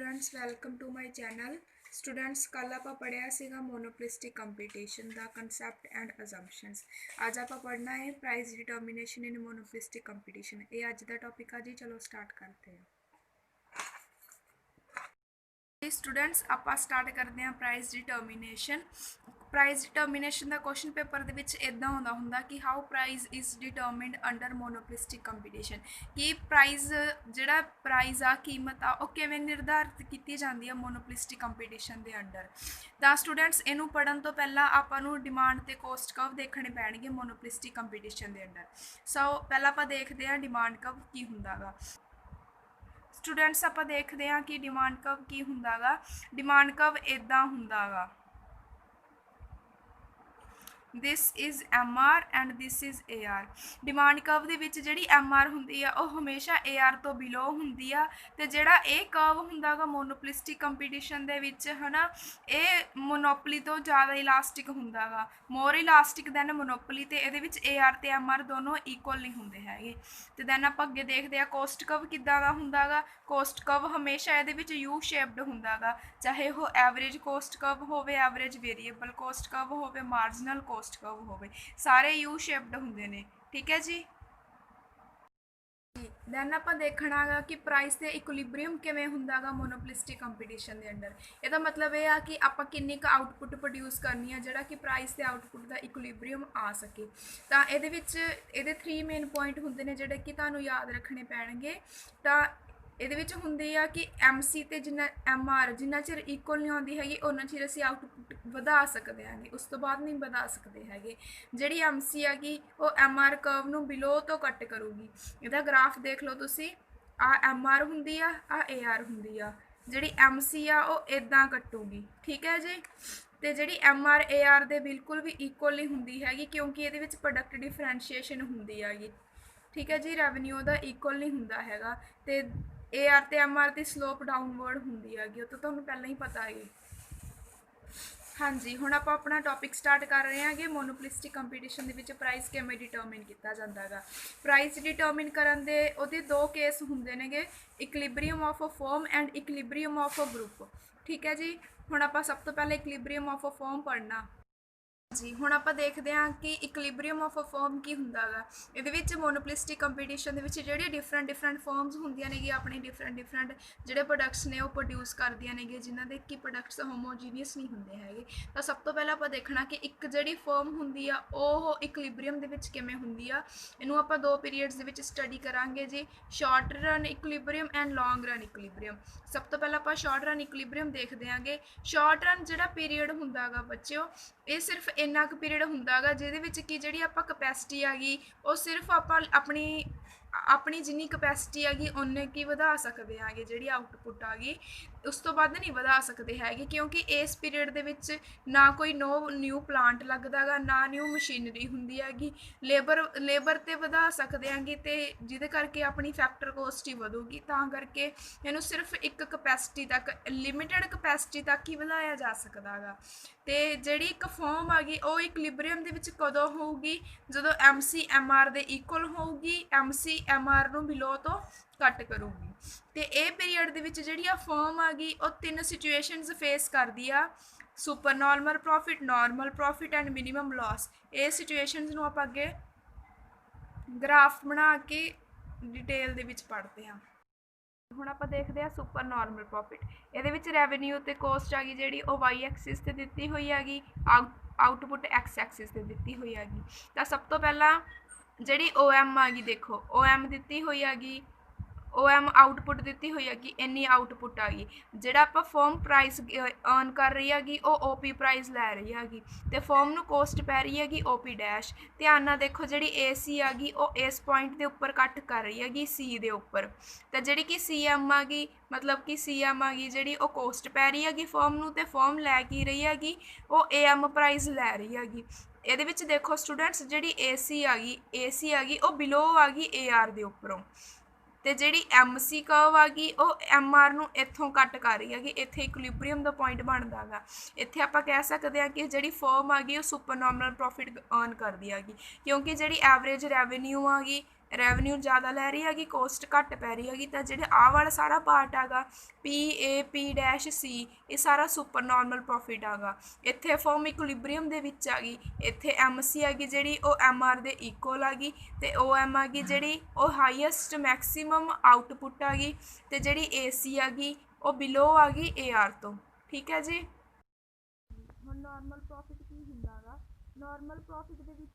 Students welcome to my channel. Students कल आप पढ़िया सीगा मोनोपलिस्टिक कंपीटीशन का कंसैप्ट एंड अजम्पशनस। अज आप पढ़ना है price determination in monopolistic competition. ये अज का टॉपिक है जी। चलो स्टार्ट करते हैं स्टूडेंट्स। आप स्टार्ट करते हैं प्राइस डिटर्मिनेशन। प्राइस डिटर्मिनेशन का क्वेश्चन पेपर के इदा होंगे कि how price is determined under monopolistic competition. कि प्राइस जोड़ा प्राइस आ कीमत आ किवें निर्धारित की जाती है मोनोपलिस्टिक कंपीटीशन के अंडर। तो स्टूडेंट्स इनू पढ़न तो पहला आपू डिमांड तो कोस्ट कर्व देखने पैणगे मोनोपलिस्टिक कंपीटीशन के अंडर। सो पहला आप देखते हैं डिमांड कर्व की होंगे। स्टूडेंट्स आप देखते हैं कि डिमांड कर्व की होंगे। डिमांड कर्व इदा होंगे, this is M R and this is A R. Demand curve के विच जिहड़ी एम आर होंदी आ वो हमेशा ए आर तो बिलो होंदी आ ते जिहड़ा ए कर्व होंदा मोनोपलिस्टिक कंपीटीशन दे विच है ना, ये मोनोपली तो ज़्यादा इलास्टिक होंदा, मोर इलास्टिक दैन मोनोपली। ते इहदे विच ए आर ते एम आर दोनों इक्वल नहीं होंदे हैगे। ते दैन आप अगे देखते हैं कोस्ट कर्व किद्दां दा होंदा। कोस्ट कर्व हमेशा इहदे विच यू शेप्ड होंदा, चाहे वो एवरेज कोस्ट कर्व होवे, एवरेज वेरीएबल कोस्ट कर्व होवे, मार्जिनल कोस्ट कर्व होवे, सारे यू शेप्ड होंदे ने। ठीक है जी। दैन आप देखना है कि प्राइस के इक्विलिब्रियम किवें होंदा मोनोपलिस्टिक कंपीटीशन के अंडर। यदा मतलब यह है कि आप किन्नी क आउटपुट प्रोड्यूस करनी है जिहड़ा कि प्राइस के आउटपुट का इक्विलिब्रियम आ सके। तो ये 3 मेन पॉइंट होंदे ने जिहड़े कि तुहानूं याद रखने पैणगे। तो ये होंदी आ कि एम सी तो जिन्ना एम आर जिन्ना चिर इक्वल नहीं आती हैगी उन्ना चिर असीं आउटपुट वधा सकते हैं, उस तो बाद नहीं वधा सकते हैं। जिहड़ी एम सी हैगी वो एम आर कर्व नूं बिलो तो कट करूगी। इहदा ग्राफ देख लो तुसीं, आ एम आर हुंदी आ ए आर हुंदी आ। जिहड़ी एम सी आ वो इदां कटूगी। ठीक है जी। तो जिहड़ी एम आर ए आर दे बिल्कुल भी इक्वल नहीं हुंदी हैगी क्योंकि ये विच प्रोडक्ट डिफरेंशिएशन हुंदी हैगी। ठीक है जी। रेवन्यू दा इक्वल नहीं हुंदा हैगा। ते ए आर ते एम आर की स्लोप डाउनवर्ड होंदी हैगी, तो तुहानूं पहले ही पता है। हाँ जी, हुण आप अपना टॉपिक स्टार्ट कर रहे हैं कि मोनोपलिस्टिक कंपीटीशन के प्राइस किवें डिटरमिन किया जाता है। प्राइस डिटरमिन करन दे उहदे 2 केस होंदे नेगे, equilibrium of a firm and equilibrium of a group. ठीक है जी। हुण आप सब तो पहले इक्विलिब्रियम ऑफ अ फर्म पढ़ना जी। हुण आप देखते हैं कि इक्विलिब्रियम ऑफ अ फर्म की होंदा गा। इहदे मोनोपलिस्टिक कंपीटीशन के जिहड़ी डिफरेंट डिफरेंट फर्म्स होंदियां ने अपने डिफरेंट डिफरेंट जिहड़े प्रोडक्ट्स ने वो प्रोड्यूस करदियां ने जिन्हां दे कि प्रोडक्ट्स होमोजीनियस नहीं होंदे हैगे। तो सब तो पहले आप देखना कि एक जिहड़ी फर्म होंदी आ वो इक्विलिब्रियम दे विच किवें होंदी आ। इहनूं आप 2 पीरियड्स दे विच स्टडी करांगे जी, short run equilibrium and long run equilibrium. सब तो पहले आप शॉर्ट रन इक्विलिब्रियम देखते हैं। शॉर्ट रन जिहड़ा पीरियड होंदा गा बच्चों, ये सिर्फ इन्ना क पीरियड होंदा गा जिहदे विच कि जिहड़ी आपां कैपेसिटी आ गई वो सिर्फ आपां अपनी अपनी जिन्नी कैपेसिटी हैगी उन्ने की वधा सकते हैं। जिहड़ी आउटपुट आ गई उस तो वध नहीं वधा सकते हैं क्योंकि इस पीरियड दे विच ना कोई न्यू प्लांट लगदा गा, ना न्यू मशीनरी हुंदी हैगी। लेबर तो वधा सकते हैं तो जिहदे करके अपनी फैक्टर कॉस्ट ही वधूगी। तां करके इहनूं सिर्फ एक कैपेसिटी तक, लिमिटेड कैपेसिटी तक ही वधाया जा सकदा गा। तो जिहड़ी एक फॉर्म आ गई वो इक्विलिब्रियम दे विच कदों होऊगी, जदों एम सी एम आर दे इक्वल होऊगी, एम सी एम आर नूं बिलो तो कट करूगी। तो ये पीरियड दे विच जिहड़ी फॉर्म आ गई वो 3 सिचुएशनस फेस करदी आ, super normal profit and minimum loss. ये सिचुएशनस नूं आपां अगे ग्राफ बना के डिटेल दे विच पढ़ते हैं। हुण आपां देखते हैं सुपर नॉर्मल प्रॉफिट। ये रेवन्यू तो कोस्ट आ गई जी वाई एक्सिस से दी हुई हैगी, आउटपुट एक्स एक्सिस से दी हुई हैगी। तो सब तो पहला जी ओ एम आ गई, देखो ओ एम दी हुई हैगी, ओ एम आउटपुट दी हुई हैगी, इन्नी आउटपुट आ गई। जिहड़ा आपां फर्म प्राइस अर्न कर रही हैगी वो ओ पी प्राइस लै रही हैगी, तो फर्म नूं कोस्ट पै रही हैगी ओ पी डैश। ध्यान नाल देखो जी ए सी आ गई वो इस पॉइंट के उपर कट कर रही हैगी सी दे उपर। तो जी कि सी एम आ गई मतलब कि सी एम आ गई जी वो कोस्ट पै रही हैगी फर्म नूं, ते फर्म लै की रही हैगी वो ए एम प्राइस लै रही हैगी। ये देखो स्टूडेंट्स जी ए सी आ गई वो बिलो आ गई ए आर के उपरों, तो जी एम सी कर्व आ गई वो एम आर नूं इत्थों कट कर रही है। इत्थे इक्विलिब्रियम का पॉइंट बनता गा। इत्थे आपां कह सकते हैं कि जी फर्म आ गई वो सुपर नॉर्मल प्रॉफिट अर्न करती हैगी क्योंकि जी एवरेज रेवन्यू आ गई ਰੈਵਨਿਊ ਜ਼ਿਆਦਾ ਲੈ ਰਹੀ ਹੈਗੀ, ਕੋਸਟ ਘੱਟ ਪੈ ਰਹੀ ਹੈਗੀ। ਤਾਂ ਜਿਹੜੇ ਆਹ ਵਾਲਾ ਸਾਰਾ ਪਾਰਟ ਹੈਗਾ P ਇਹ ਸਾਰਾ ਸੁਪਰ ਨਾਰਮਲ ਪ੍ਰੋਫਿਟ ਹੈਗਾ। ਇੱਥੇ ਫਰਮ ਇਕੁਲਿਬਰੀਅਮ ਦੇ ਵਿੱਚ ਆ ਗਈ। ਇੱਥੇ MC ਹੈਗੀ ਜਿਹੜੀ ਉਹ MR ਦੇ ਇਕੁਅਲ ਆ ਗਈ, ਅਤੇ OM ਆ ਗਈ ਜਿਹੜੀ ਉਹ ਹਾਈਐਸਟ ਮੈਕਸੀਮਮ ਆਊਟਪੁੱਟ ਆ ਗਈ, ਅਤੇ ਜਿਹੜੀ AC ਆ ਗਈ ਉਹ ਬਿਲੋ ਆ ਗਈ AR ਤੋਂ। ਠੀਕ ਹੈ ਜੀ। ਹੁਣ ਨਾਰਮਲ ਪ੍ਰੋਫਿਟ ਕੀ ਹੁੰਦਾ ਗਾ? ਨਾਰਮਲ ਪ੍ਰੋਫਿਟ ਦੇ ਵਿੱਚ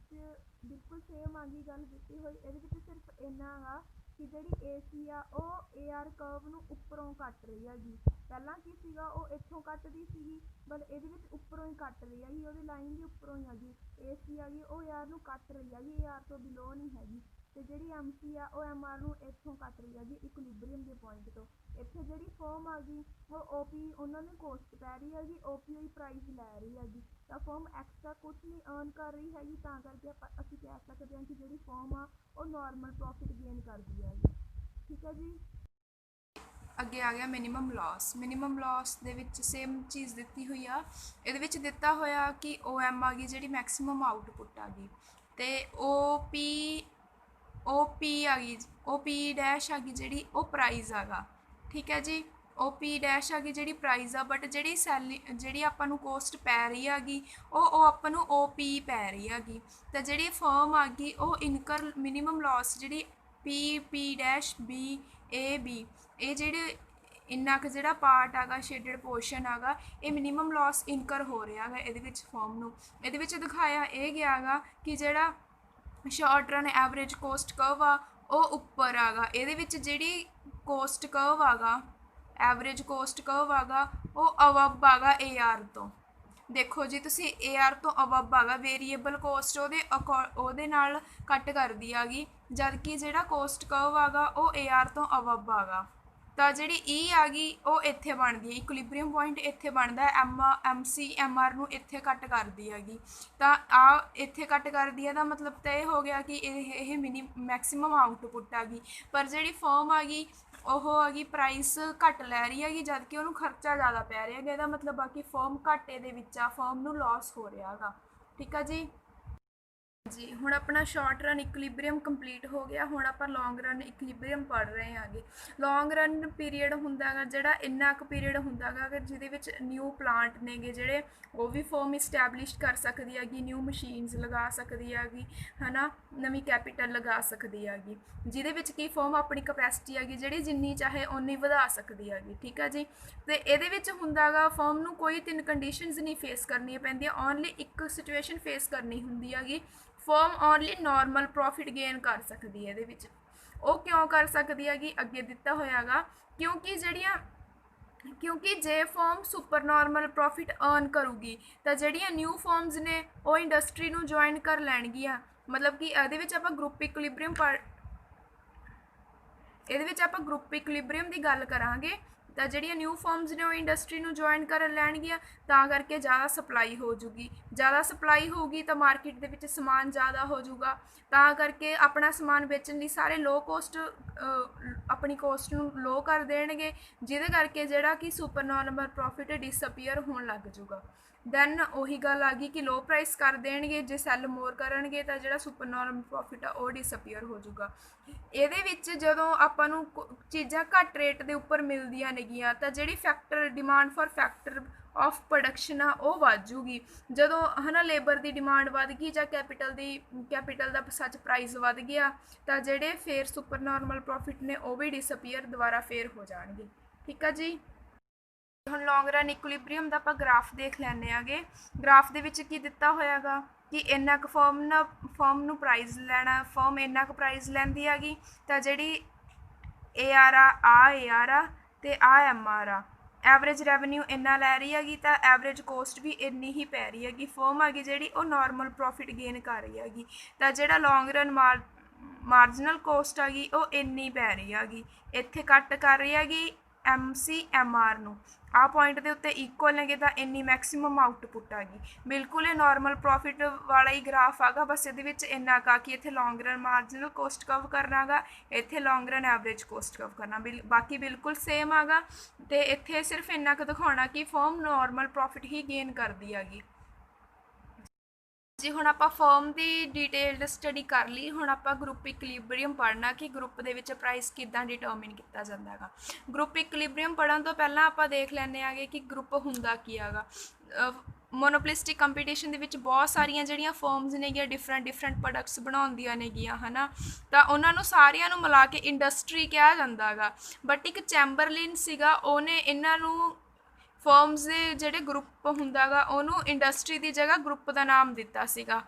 ਬਿਲਕੁਲ ਸੇਮ ਆ ਗਈ ਗੱਲ ਕੀਤੀ ਹੋਈ। ਇਹਦੇ ਵਿੱਚ ਸਿਰਫ ਇੰਨਾ ਗਾ ਕਿ ਜਿਹੜੀ AC ਆ ਉਹ AR ਕਰਵ ਨੂੰ ਉੱਪਰੋਂ ਕੱਟ ਰਹੀ ਹੈਗੀ। ਪਹਿਲਾਂ ਕੀ ਸੀਗਾ, ਉਹ ਇੱਥੋਂ ਕੱਟਦੀ ਸੀਗੀ, ਬਟ ਇਹਦੇ ਵਿੱਚ ਉੱਪਰੋਂ ਹੀ ਕੱਟ ਰਹੀ ਹੈਗੀ, ਉਹਦੀ ਲਾਈਨ ਵੀ ਉੱਪਰੋਂ ਹੀ ਹੈਗੀ। AC ਆ ਗਈ ਉਹ AR ਨੂੰ ਕੱਟ ਰਹੀ ਹੈਗੀ, AR ਤੋਂ ਬਿਲੋ ਨਹੀਂ ਹੈਗੀ। ਅਤੇ ਜਿਹੜੀ MC ਆ ਉਹ MR ਨੂੰ ਇੱਥੋਂ ਕੱਟ ਰਹੀ ਹੈਗੀ ਇਕੁਲਿਬਰੀਅਮ ਦੇ ਪੁਆਇੰਟ ਤੋਂ। ਇੱਥੇ ਜਿਹੜੀ ਫਰਮ ਆ ਗਈ ਉਹ OP ਉਹਨਾਂ ਨੂੰ ਕੋਸਟ ਪੈ ਰਹੀ ਹੈਗੀ, OPI ਪ੍ਰਾਈਸ ਲੈ ਰਹੀ ਹੈਗੀ। ਤਾਂ ਫਰਮ ਐਕਸਟਰਾ ਕੁਛ ਨਹੀਂ ਅਰਨ ਕਰ ਰਹੀ ਹੈਗੀ, ਤਾਂ ਕਰਕੇ ਅਸੀਂ ਕਹਿ ਸਕਦੇ ਹਾਂ ਕਿ ਜਿਹੜੀ ਫਰਮ ਆ ਉਹ ਨਾਰਮਲ ਪ੍ਰੋਫਿਟ ਗੇਨ ਕਰਦੀ ਹੈਗੀ। ਠੀਕ ਹੈ ਜੀ। ਅੱਗੇ ਆ ਗਿਆ ਮਿਨੀਮਮ ਲਾਸ। ਮਿਨੀਮਮ ਲਾਸ ਦੇ ਵਿੱਚ ਸੇਮ ਚੀਜ਼ ਦਿੱਤੀ ਹੋਈ ਆ। ਇਹਦੇ ਵਿੱਚ ਦਿੱਤਾ ਹੋਇਆ ਕਿ OM ਆ ਗਈ ਜਿਹੜੀ ਮੈਕਸੀਮਮ ਆਊਟਪੁੱਟ ਆ ਗਈ, ਅਤੇ OP ਆ ਗਈ, OP ਡੈਸ਼ ਆ ਗਈ ਜਿਹੜੀ ਉਹ ਪ੍ਰਾਈਜ਼ ਹੈਗਾ। ਠੀਕ ਹੈ ਜੀ। OP ਡੈਸ਼ ਆ ਗਈ ਜਿਹੜੀ ਪ੍ਰਾਈਜ਼ ਆ, ਬਟ ਜਿਹੜੀ ਆਪਾਂ ਨੂੰ ਕੋਸਟ ਪੈ ਰਹੀ ਹੈਗੀ ਉਹ ਆਪਾਂ ਨੂੰ OP ਪੈ ਰਹੀ ਹੈਗੀ। ਤਾਂ ਜਿਹੜੀ ਫਰਮ ਆ ਗਈ ਉਹ ਇਨਕਰ ਮਿਨੀਮਮ ਲਾਸ ਜਿਹੜੀ P ਡੈਸ਼ BAB ਇਹ ਜਿਹੜੇ ਇੰਨਾ ਕੁ ਜਿਹੜਾ ਪਾਰਟ ਹੈਗਾ ਸ਼ੇਡਡ ਪੋਰਸ਼ਨ ਹੈਗਾ ਇਹ ਮਿਨੀਮਮ ਲਾਸ ਇਨਕਰ ਹੋ ਰਿਹਾ ਹੈਗਾ ਇਹਦੇ ਵਿੱਚ ਫਰਮ ਨੂੰ। ਇਹਦੇ ਵਿੱਚ ਦਿਖਾਇਆ ਇਹ ਗਿਆ ਹੈਗਾ ਕਿ ਜਿਹੜਾ short run average cost curve ਆ ਉਹ ਉੱਪਰ ਹੈਗਾ। ਇਹਦੇ ਵਿੱਚ ਜਿਹੜੀ ਕੋਸਟ ਕਰਵ ਹੈਗਾ ਐਵਰੇਜ ਕੋਸਟ ਕਰਵ ਹੈਗਾ ਉਹ ਅਬਵ ਹੈਗਾ AR ਤੋਂ। ਦੇਖੋ ਜੀ ਤੁਸੀਂ AR ਤੋਂ ਅਬਵ ਹੈਗਾ, ਵੇਰੀਏਬਲ ਕੋਸਟ ਉਹਦੇ ਨਾਲ ਕੱਟ ਕਰਦੀ ਹੈਗੀ, ਜਦ ਕਿ ਜਿਹੜਾ ਕੋਸਟ ਕਰਵ ਹੈਗਾ ਉਹ AR ਤੋਂ ਅਬਵ ਹੈਗਾ। ਤਾਂ ਜਿਹੜੀ E ਆ ਗਈ ਉਹ ਇੱਥੇ ਬਣਦੀ ਹੈ, ਇਕੁਲਿਬਰੀਅਮ ਪੁਆਇੰਟ ਇੱਥੇ ਬਣਦਾ, MC MR ਨੂੰ ਇੱਥੇ ਕੱਟ ਕਰਦੀ ਹੈਗੀ। ਤਾਂ ਇੱਥੇ ਕੱਟ ਕਰਦੀ ਹੈ, ਦਾ ਮਤਲਬ ਤਾਂ ਇਹ ਹੋ ਗਿਆ ਕਿ ਇਹ ਮੈਕਸੀਮਮ ਆਊਟਪੁੱਟ ਆ ਗਈ। ਪਰ ਜਿਹੜੀ ਫਰਮ ਆ ਗਈ ਉਹ ਆ ਗਈ ਪ੍ਰਾਈਸ ਘੱਟ ਲੈ ਰਹੀ ਹੈਗੀ, ਜਦ ਕਿ ਉਹਨੂੰ ਖਰਚਾ ਜ਼ਿਆਦਾ ਪੈ ਰਿਹਾ ਹੈਗਾ। ਇਹਦਾ ਮਤਲਬ ਆ ਕਿ ਫਰਮ ਘਾਟੇ ਦੇ ਵਿੱਚ ਆ, ਫਰਮ ਨੂੰ ਲਾਸ ਹੋ ਰਿਹਾ ਹੈਗਾ। ਠੀਕ ਆ ਜੀ। ਜੀ ਹੁਣ ਆਪਣਾ ਸ਼ਾਰਟ ਰਨ ਇਕੁਲਿਬਰੀਅਮ ਕੰਪਲੀਟ ਹੋ ਗਿਆ। ਹੁਣ ਆਪਾਂ ਲੌਂਗ ਰਨ ਇਕੁਲਿਬਰੀਅਮ ਪੜ੍ਹ ਰਹੇ ਹਾਂਗੇ। ਲੌਂਗ ਰਨ ਪੀਰੀਅਡ ਹੁੰਦਾ ਗਾ ਜਿਹੜਾ ਇੰਨਾ ਕੁ ਪੀਰੀਅਡ ਹੁੰਦਾ ਗਾ ਕਿ ਜਿਹਦੇ ਵਿੱਚ ਨਿਊ ਪਲਾਂਟ ਨੇਗੇ ਜਿਹੜੇ ਉਹ ਵੀ ਫਰਮ ਇਸਟੈਬਲਿਸ਼ ਕਰ ਸਕਦੀ ਹੈਗੀ, ਨਿਊ ਮਸ਼ੀਨਸ ਲਗਾ ਸਕਦੀ ਹੈਗੀ, ਹੈ ਨਾ, ਨਵੀਂ ਕੈਪੀਟਲ ਲਗਾ ਸਕਦੀ ਹੈਗੀ, ਜਿਹਦੇ ਵਿੱਚ ਕੀ ਫਰਮ ਆਪਣੀ ਕਪੈਸਿਟੀ ਹੈਗੀ ਜਿਹੜੀ ਜਿੰਨੀ ਚਾਹੇ ਓਨੀ ਵਧਾ ਸਕਦੀ ਹੈਗੀ। ਠੀਕ ਹੈ ਜੀ। ਅਤੇ ਇਹਦੇ ਵਿੱਚ ਹੁੰਦਾ ਗਾ ਫਰਮ ਨੂੰ ਕੋਈ 3 ਕੰਡੀਸ਼ਨਸ ਨਹੀਂ ਫੇਸ ਕਰਨੀਆਂ ਪੈਂਦੀਆਂ, ਓਨਲੀ ਇੱਕ ਸਿਚੁਏਸ਼ਨ ਫੇਸ ਕਰਨੀ ਹੁੰਦੀ ਹੈਗੀ। Firm only normal profit gain ਕਰ ਸਕਦੀ ਹੈ ਇਹਦੇ ਵਿੱਚ। ਉਹ ਕਿਉਂ ਕਰ ਸਕਦੀ ਹੈਗੀ ਅੱਗੇ ਦਿੱਤਾ ਹੋਇਆ ਗਾ, ਕਿਉਂਕਿ ਜੇ firm super normal profit earn ਕਰੂਗੀ ਤਾਂ ਜਿਹੜੀਆਂ ਨਿਊ ਫਰਮਸ ਨੇ ਉਹ ਇੰਡਸਟਰੀ ਨੂੰ ਜੁਆਇਨ ਕਰ ਲੈਣਗੀਆਂ। ਮਤਲਬ ਕਿ ਇਹਦੇ ਵਿੱਚ ਆਪਾਂ ਗਰੁੱਪ ਇਕੁਲਿਬਰੀਅਮ ਦੀ ਗੱਲ ਕਰਾਂਗੇ। ਤਾਂ ਜਿਹੜੀਆਂ ਨਿਊ ਫਰਮਸ ਨੇ ਉਹ ਇੰਡਸਟਰੀ ਨੂੰ ਜੁਆਇਨ ਕਰ ਲੈਣਗੀਆਂ, ਤਾਂ ਕਰਕੇ ਜ਼ਿਆਦਾ ਸਪਲਾਈ ਹੋ ਜੂਗੀ। ਜ਼ਿਆਦਾ ਸਪਲਾਈ ਹੋਊਗੀ ਤਾਂ ਮਾਰਕੀਟ ਦੇ ਵਿੱਚ ਸਮਾਨ ਜ਼ਿਆਦਾ ਹੋ ਜੂਗਾ, ਤਾਂ ਕਰਕੇ ਆਪਣਾ ਸਮਾਨ ਵੇਚਣ ਲਈ ਸਾਰੇ ਆਪਣੀ ਕੋਸਟ ਨੂੰ ਲੋ ਕਰ ਦੇਣਗੇ, ਜਿਹਦੇ ਕਰਕੇ ਜਿਹੜਾ ਕਿ ਸੁਪਰ ਨਾਰਮਲ ਪ੍ਰੋਫਿਟ ਡਿਸਅਪੀਅਰ ਹੋਣ ਲੱਗ ਜੂਗਾ। ਦੈਨ ਉਹੀ ਗੱਲ ਆ ਗਈ ਕਿ ਲੋ ਪ੍ਰਾਈਸ ਕਰ ਦੇਣਗੇ, ਜੇ ਸੈੱਲ ਮੋਰ ਕਰਨਗੇ ਤਾਂ ਜਿਹੜਾ ਸੁਪਰ ਨਾਰਮਲ ਪ੍ਰੋਫਿਟ ਆ ਉਹ ਡਿਸਅਪੀਅਰ ਹੋ ਜੂਗਾ। ਇਹਦੇ ਵਿੱਚ ਜਦੋਂ ਆਪਾਂ ਨੂੰ ਚੀਜ਼ਾਂ ਘੱਟ ਰੇਟ ਦੇ ਉੱਪਰ ਮਿਲਦੀਆਂ ਨੇਗੀਆਂ ਤਾਂ ਜਿਹੜੀ demand for factor of production ਆ ਉਹ ਵੱਧ ਜੂਗੀ। ਜਦੋਂ ਲੇਬਰ ਦੀ ਡਿਮਾਂਡ ਵੱਧ ਗਈ ਜਾਂ ਕੈਪੀਟਲ ਦਾ ਪ੍ਰਾਈਸ ਵੱਧ ਗਿਆ ਤਾਂ ਜਿਹੜੇ ਫੇਰ ਸੁਪਰ ਨਾਰਮਲ ਪ੍ਰੋਫਿਟ ਨੇ ਉਹ ਵੀ ਡਿਸਅਪੀਅਰ ਦੁਬਾਰਾ ਫੇਰ ਹੋ ਜਾਣਗੇ। ਠੀਕ ਆ ਜੀ। ਹੁਣ ਲੌਂਗ ਰਨ ਇਕੁਲਿਬਰੀਅਮ ਦਾ ਆਪਾਂ ਗ੍ਰਾਫ ਦੇਖ ਲੈਂਦੇ ਆਂਗੇ। ਗ੍ਰਾਫ ਦੇ ਵਿੱਚ ਕੀ ਦਿੱਤਾ ਹੋਇਆਗਾ ਕਿ ਇੰਨਾ ਕੁ ਫਰਮ ਨੂੰ ਪ੍ਰਾਈਜ਼ ਲੈਣਾ, ਫਰਮ ਇੰਨਾ ਕੁ ਪ੍ਰਾਈਜ਼ ਲੈਂਦੀ ਹੈਗੀ, ਤਾਂ ਜਿਹੜੀ AR ਆ ਅਤੇ MR ਆ, ਐਵਰੇਜ ਰੈਵਨਿਊ ਇੰਨਾ ਲੈ ਰਹੀ ਹੈਗੀ, ਤਾਂ ਐਵਰੇਜ ਕੋਸਟ ਵੀ ਇੰਨੀ ਹੀ ਪੈ ਰਹੀ ਹੈਗੀ। ਫਰਮ ਹੈਗੀ ਜਿਹੜੀ ਉਹ ਨਾਰਮਲ ਪ੍ਰੋਫਿਟ ਗੇਨ ਕਰ ਰਹੀ ਹੈਗੀ, ਤਾਂ ਜਿਹੜਾ ਲੌਂਗ ਰਨ ਮਾਰਜਨਲ ਕੋਸਟ ਹੈਗੀ ਉਹ ਇੰਨੀ ਪੈ ਰਹੀ ਹੈਗੀ, ਇੱਥੇ ਕੱਟ ਕਰ ਰਹੀ ਹੈਗੀ MC MR ਨੂੰ। ਆਹ ਪੁਆਇੰਟ ਦੇ ਉੱਤੇ ਇਕੁਅਲ ਨੇਗੇ ਤਾਂ ਇੰਨੀ ਮੈਕਸੀਮਮ ਆਊਟਪੁੱਟ ਆ ਗਈ। ਬਿਲਕੁਲ ਇਹ ਨਾਰਮਲ ਪ੍ਰੋਫਿਟ ਵਾਲਾ ਹੀ ਗ੍ਰਾਫ ਆਗਾ, ਬਸ ਇਹਦੇ ਵਿੱਚ ਇੰਨਾ ਕਾ ਕਿ ਇੱਥੇ ਲੌਂਗ ਰਨ ਮਾਰਜਨਲ ਕੋਸਟ ਕਵ ਕਰਨਾ ਗਾ, ਇੱਥੇ ਲੌਂਗ ਰਨ ਐਵਰੇਜ ਕੋਸਟ ਕਵ ਕਰਨਾ, ਬਾਕੀ ਬਿਲਕੁਲ ਸੇਮ ਆਗਾ। ਅਤੇ ਇੱਥੇ ਸਿਰਫ ਇੰਨਾ ਕੁ ਦਿਖਾਉਣਾ ਕਿ ਫਰਮ ਨਾਰਮਲ ਪ੍ਰੋਫਿਟ ਹੀ ਗੇਨ ਕਰਦੀ ਹੈਗੀ। ਜੀ ਹੁਣ ਆਪਾਂ ਫਰਮ ਦੀ ਡਿਟੇਲਡ ਸਟੱਡੀ ਕਰ ਲਈ। ਹੁਣ ਆਪਾਂ ਗਰੁੱਪ ਇਕੁਲਿਬਰੀਅਮ ਪੜ੍ਹਨਾ ਕਿ ਗਰੁੱਪ ਦੇ ਵਿੱਚ ਪ੍ਰਾਈਸ ਕਿੱਦਾਂ ਡਿਟਰਮਿਨ ਕੀਤਾ ਜਾਂਦਾ ਹੈਗਾ। ਗਰੁੱਪ ਇਕੁਲਿਬਰੀਅਮ ਪੜ੍ਹਨ ਤੋਂ ਪਹਿਲਾਂ ਆਪਾਂ ਦੇਖ ਲੈਂਦੇ ਆਗੇ ਕਿ ਗਰੁੱਪ ਹੁੰਦਾ ਕੀ ਹੈਗਾ। ਮੋਨੋਪਲਿਸਟਿਕ ਕੰਪੀਟੀਸ਼ਨ ਦੇ ਵਿੱਚ ਬਹੁਤ ਸਾਰੀਆਂ ਜਿਹੜੀਆਂ ਫਰਮਸ ਨੇਗੀਆਂ ਡਿਫਰੈਂਟ ਪ੍ਰੋਡਕਟਸ ਬਣਾਉਂਦੀਆਂ ਨੇਗੀਆਂ ਹੈ ਨਾ, ਤਾਂ ਉਹਨਾਂ ਨੂੰ ਸਾਰਿਆਂ ਨੂੰ ਮਿਲਾ ਕੇ ਇੰਡਸਟਰੀ ਕਿਹਾ ਜਾਂਦਾ ਹੈਗਾ। ਬਟ ਇੱਕ ਚੈਂਬਰਲਿਨ ਸੀਗਾ, ਉਹਨੇ ਇਹਨਾਂ ਨੂੰ ਫਰਮਸ ਦੇ ਜਿਹੜੇ ਗਰੁੱਪ ਹੁੰਦਾ ਗਾ ਉਹਨੂੰ ਇੰਡਸਟਰੀ ਦੀ ਜਗ੍ਹਾ ਗਰੁੱਪ ਦਾ ਨਾਮ ਦਿੱਤਾ ਸੀਗਾ।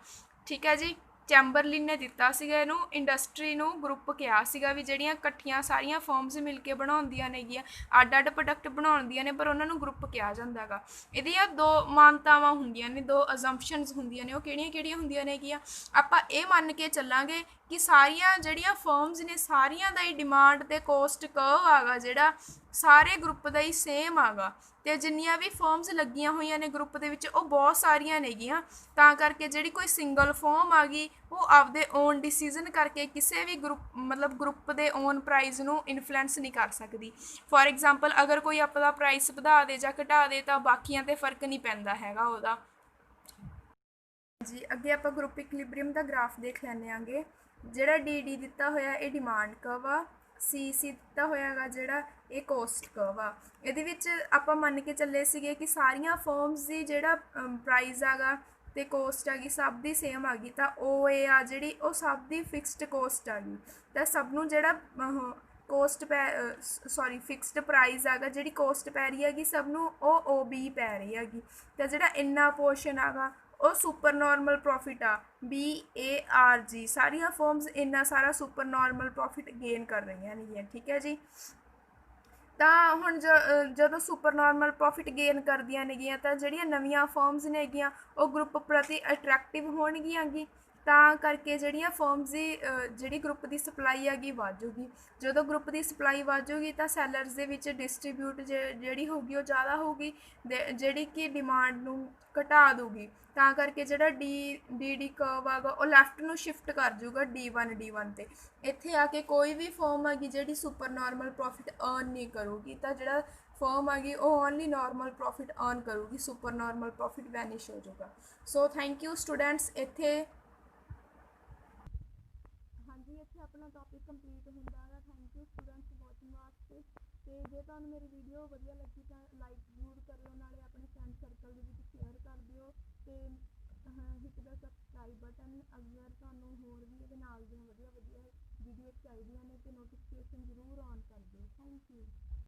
ਠੀਕ ਹੈ ਜੀ, ਚੈਂਬਰਲਿਨ ਨੇ ਦਿੱਤਾ ਸੀਗਾ ਇਹਨੂੰ, ਇੰਡਸਟਰੀ ਨੂੰ ਗਰੁੱਪ ਕਿਹਾ ਸੀਗਾ ਵੀ ਜਿਹੜੀਆਂ ਇਕੱਠੀਆਂ ਸਾਰੀਆਂ ਫਰਮਸ ਮਿਲ ਕੇ ਬਣਾਉਂਦੀਆਂ ਨੇਗੀਆਂ, ਅੱਡ ਪ੍ਰੋਡਕਟ ਬਣਾਉਂਦੀਆਂ ਨੇ ਪਰ ਉਹਨਾਂ ਨੂੰ ਗਰੁੱਪ ਕਿਹਾ ਜਾਂਦਾ ਗਾ। ਇਹਦੀਆਂ ਦੋ ਮਾਨਤਾਵਾਂ ਹੁੰਦੀਆਂ ਨੇ, ਦੋ ਅਜ਼ੰਪਸ਼ਨਸ ਹੁੰਦੀਆਂ ਨੇ। ਉਹ ਕਿਹੜੀਆਂ ਹੁੰਦੀਆਂ ਨੇਗੀਆਂ, ਆਪਾਂ ਇਹ ਮੰਨ ਕੇ ਚੱਲਾਂਗੇ ਕਿ ਸਾਰੀਆਂ ਜਿਹੜੀਆਂ ਫਰਮਸ ਨੇ ਸਾਰੀਆਂ ਦਾ ਹੀ ਡਿਮਾਂਡ ਅਤੇ ਕੋਸਟ ਕਰਵ ਆਗਾ ਜਿਹੜਾ ਸਾਰੇ ਗਰੁੱਪ ਦਾ ਹੀ ਸੇਮ ਆਗਾ, ਅਤੇ ਜਿੰਨੀਆਂ ਵੀ ਫਰਮਸ ਲੱਗੀਆਂ ਹੋਈਆਂ ਨੇ ਗਰੁੱਪ ਦੇ ਵਿੱਚ ਉਹ ਬਹੁਤ ਸਾਰੀਆਂ ਨੇਗੀਆਂ। ਤਾਂ ਕਰਕੇ ਜਿਹੜੀ ਕੋਈ ਸਿੰਗਲ ਫਰਮ ਆ ਗਈ ਉਹ ਆਪਦੇ ਓਨ ਡਿਸੀਜ਼ਨ ਕਰਕੇ ਕਿਸੇ ਵੀ ਗਰੁੱਪ ਦੇ ਓਨ ਪ੍ਰਾਈਜ਼ ਨੂੰ ਇਨਫਲੂਐਂਸ ਨਹੀਂ ਕਰ ਸਕਦੀ। ਫੋਰ ਐਗਜ਼ਾਮਪਲ ਅਗਰ ਕੋਈ ਆਪਣਾ ਪ੍ਰਾਈਸ ਵਧਾ ਦੇ ਜਾਂ ਘਟਾ ਦੇ ਤਾਂ ਬਾਕੀਆਂ 'ਤੇ ਫਰਕ ਨਹੀਂ ਪੈਂਦਾ ਹੈਗਾ ਉਹਦਾ। ਜੀ ਅੱਗੇ ਆਪਾਂ ਗਰੁੱਪ ਇਕੁਲਿਬਰੀਅਮ ਦਾ ਗ੍ਰਾਫ ਦੇਖ ਲੈਂਦੇ ਆਂਗੇ। ਜਿਹੜਾ ਡੀ ਦਿੱਤਾ ਹੋਇਆ ਇਹ ਡਿਮਾਂਡ ਕਰਵ ਆ, ਸੀ ਦਿੱਤਾ ਹੋਇਆ ਹੈਗਾ ਜਿਹੜਾ ਇਹ ਕੋਸਟ ਕਰਵ ਆ। ਇਹਦੇ ਵਿੱਚ ਆਪਾਂ ਮੰਨ ਕੇ ਚੱਲੇ ਸੀਗੇ ਕਿ ਸਾਰੀਆਂ ਫਰਮਸ ਦੀ ਜਿਹੜਾ ਪ੍ਰਾਈਜ਼ ਹੈਗਾ ਅਤੇ ਕੋਸਟ ਹੈਗੀ ਸਭ ਦੀ ਸੇਮ ਆ ਗਈ, ਤਾਂ ਓ ਏ ਆ ਜਿਹੜੀ ਉਹ ਸਭ ਦੀ ਫਿਕਸਡ ਕੋਸਟ ਆ ਗਈ। ਤਾਂ ਸਭ ਨੂੰ ਜਿਹੜਾ ਫਿਕਸਡ ਪ੍ਰਾਈਜ਼ ਹੈਗਾ, ਜਿਹੜੀ ਕੋਸਟ ਪੈ ਰਹੀ ਹੈਗੀ ਸਭ ਨੂੰ ਉਹ ਓ ਬੀ ਪੈ ਰਹੀ ਹੈਗੀ। ਤਾਂ ਜਿਹੜਾ ਇੰਨਾ ਪੋਰਸ਼ਨ ਹੈਗਾ ਉਹ ਸੁਪਰ ਨਾਰਮਲ ਪ੍ਰੋਫਿਟ ਆ, BARG। ਸਾਰੀਆਂ ਫਰਮਸ ਇੰਨਾ ਸਾਰਾ ਸੁਪਰ ਨਾਰਮਲ ਪ੍ਰੋਫਿਟ ਗੇਨ ਕਰ ਰਹੀਆਂ ਨੇਗੀਆਂ। ਠੀਕ ਹੈ ਜੀ, ਤਾਂ ਹੁਣ ਜਦੋਂ ਸੁਪਰ ਨਾਰਮਲ ਪ੍ਰੋਫਿਟ ਗੇਨ ਕਰਦੀਆਂ ਨੇਗੀਆਂ ਤਾਂ ਜਿਹੜੀਆਂ ਨਵੀਆਂ ਫਰਮਸ ਨੇਗੀਆਂ ਉਹ ਗਰੁੱਪ ਪ੍ਰਤੀ ਅਟਰੈਕਟਿਵ ਹੋਣਗੀਆਂ ਗੀ। ਤਾਂ ਕਰਕੇ ਜਿਹੜੀਆਂ ਫਰਮਸ ਦੀ ਜਿਹੜੀ ਗਰੁੱਪ ਦੀ ਸਪਲਾਈ ਹੈਗੀ ਵੱਧ ਜੂਗੀ। ਜਦੋਂ ਗਰੁੱਪ ਦੀ ਸਪਲਾਈ ਵੱਧ ਜੂਗੀ ਤਾਂ ਸੈਲਰਸ ਦੇ ਵਿੱਚ ਡਿਸਟਰੀਬਿਊਟ ਜਿਹੜੀ ਹੋਊਗੀ ਉਹ ਜ਼ਿਆਦਾ ਹੋਊਗੀ, ਜਿਹੜੀ ਕਿ ਡਿਮਾਂਡ ਨੂੰ ਘਟਾ ਦੂਗੀ। ਤਾਂ ਕਰਕੇ ਜਿਹੜਾ ਡੀ ਕਰਵ ਹੈਗਾ ਉਹ ਲੈਫਟ ਨੂੰ ਸ਼ਿਫਟ ਕਰ ਜੂਗਾ D1 'ਤੇ। ਇੱਥੇ ਆ ਕੇ ਕੋਈ ਵੀ ਫਰਮ ਹੈਗੀ ਜਿਹੜੀ ਸੁਪਰ ਨਾਰਮਲ ਪ੍ਰੋਫਿਟ ਅਰਨ ਨਹੀਂ ਕਰੂਗੀ, ਤਾਂ ਜਿਹੜਾ ਫਰਮ ਹੈਗੀ ਉਹ ਓਨਲੀ ਨਾਰਮਲ ਪ੍ਰੋਫਿਟ ਅਰਨ ਕਰੂਗੀ, ਸੁਪਰ ਨਾਰਮਲ ਪ੍ਰੋਫਿਟ ਵੈਨਿਸ਼ ਹੋ ਜਾਊਗਾ। So thank you students. ਇੱਥੇ ਆਪਣਾ ਟੌਪਿਕ ਕੰਪਲੀਟ ਹੁੰਦਾ ਹੈਗਾ। ਥੈਂਕ ਯੂ ਸਟੂਡੈਂਟਸ ਵਾਚਿੰਗ ਵਾਸਤੇ। ਅਤੇ ਜੇ ਤੁਹਾਨੂੰ ਮੇਰੀ ਵੀਡੀਓ ਵਧੀਆ ਲੱਗੀ ਤਾਂ ਲਾਈਕ ਜ਼ਰੂਰ ਕਰਿਓ, ਨਾਲੇ ਆਪਣੇ ਫਰੈਂਡ ਸਰਕਲ ਦੇ ਵਿੱਚ ਸ਼ੇਅਰ ਕਰ ਦਿਓ ਅਤੇ ਹਿੱਟ ਦਾ ਸਬਸਕ੍ਰਾਈਬ ਬਟਨ। ਅਗਰ ਤੁਹਾਨੂੰ ਹੋਰ ਵੀ ਇਹਦੇ ਨਾਲ ਦੀਆਂ ਵਧੀਆ ਵੀਡੀਓ ਚਾਹੀਦੀਆਂ ਨੇ ਅਤੇ ਨੋਟੀਫਿਕੇਸ਼ਨ ਜ਼ਰੂਰ ਔਨ ਕਰ ਦਿਓ। Thank you.